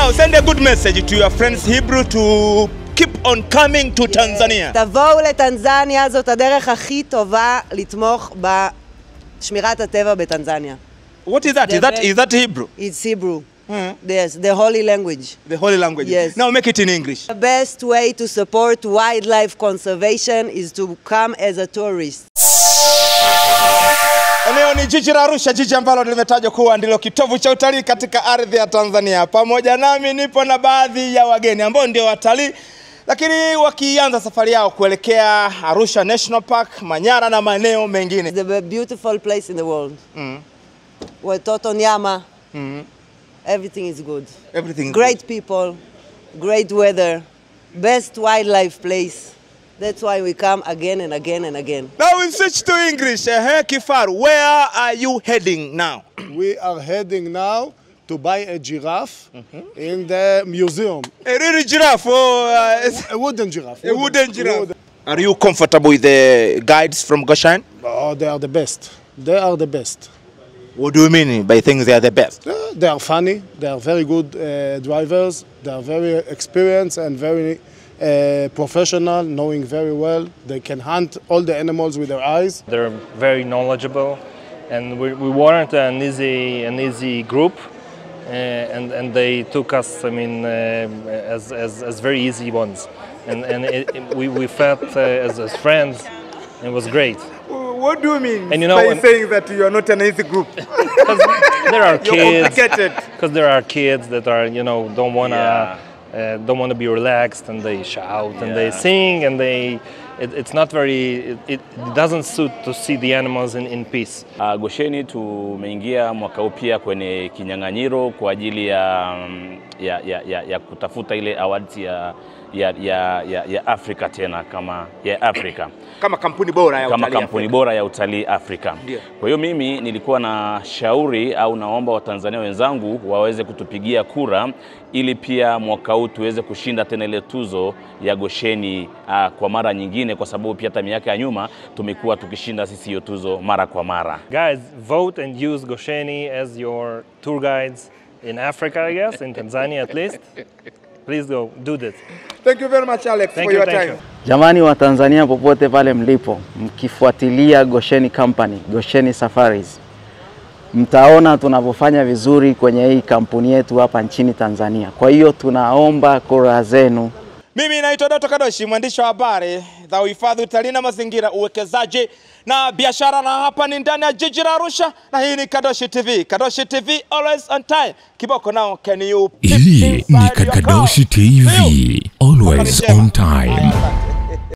Now send a good message to your friends Hebrew to keep on coming to Tanzania. תבואו לטנזניה, זאת הדרך הכי טובה לתמוך בשמירת הטבע בטנזניה. What is that? Is that Hebrew? It's Hebrew. Yes, the holy language. The holy language. Yes. Now make it in English. The best way to support wildlife conservation is to come as a tourist. Eneo ni jiji la Arusha, jiji ambalo limetajwa kuwa ndilo kitovu cha utalii katika ardhi ya Tanzania. Pamoja nami nipo na baadhi ya wageni ambao ndio watalii, lakini wakianza safari yao kuelekea Arusha National Park, Manyara na maeneo mengine. It's the beautiful place in the world. Watoto nyama. Everything is good. Everything. Great people, great weather, best wildlife place. That's why we come again and again and again. Now we switch to English. Kifaru, where are you heading now? We are heading now to buy a giraffe in the museum. A real giraffe or A wooden giraffe. a wooden giraffe? Are you comfortable with the guides from Goshen? Oh, they are the best. They are the best. What do you mean by things they are the best? They are funny. They are very good drivers. They are very experienced and very professional, knowing very well. They can hunt all the animals with their eyes. They're very knowledgeable, and we weren't an easy group, and they took us, I mean, as very easy ones, and we felt as friends. It was great. What do you mean and you know, by saying that you are not an easy group? There are kids. Complicated. Because there are kids that are, you know, don't wanna be relaxed, and they shout and they sing, and it's not very. It doesn't suit to see the animals in peace. Gosheni tumeingia mwaka huu pia kwenye kinyang'anyiro kwa ajili ya kutafuta ile awards ya Afrika tena kama ya Afrika. Kama kampuni bora ya utalii. Kama kampuni bora ya utalii Afrika. Kwa hiyo mimi nilikuwa na shauri au naomba Watanzania wenzangu waweze kutupigia kura ili pia mwaka huu tuweze kushinda tena ile tuzo ya Gosheni kwa mara nyingine, kwa sababu pia hata miaka ya nyuma tumekuwa tukishinda sisi hiyo tuzo mara kwa mara. Guys, vote and use Gosheni as your tour guides in Africa, I guess, in Tanzania at least. Please go do this. Thank you very much, Alex, for your time. Jamani wa Tanzania popote pale mlipo, mkifuatilia Gosheni Company, Gosheni Safaris, mtaona tunavyofanya vizuri kwenye hii kampuni yetu hapa nchini Tanzania. Kwa hiyo tunaomba kura zenu. Mimi naitwa Doto Kadoshi, mwandishi wa habari za uhifadhi, utalii na mazingira, uwekezaji na biashara, na hapa ni ndani ya jiji la Arusha, na hii ni Kadoshi TV. Kadoshi TV, always on time. Kiboko now, can you Hii ni Kadoshi TV, always on time.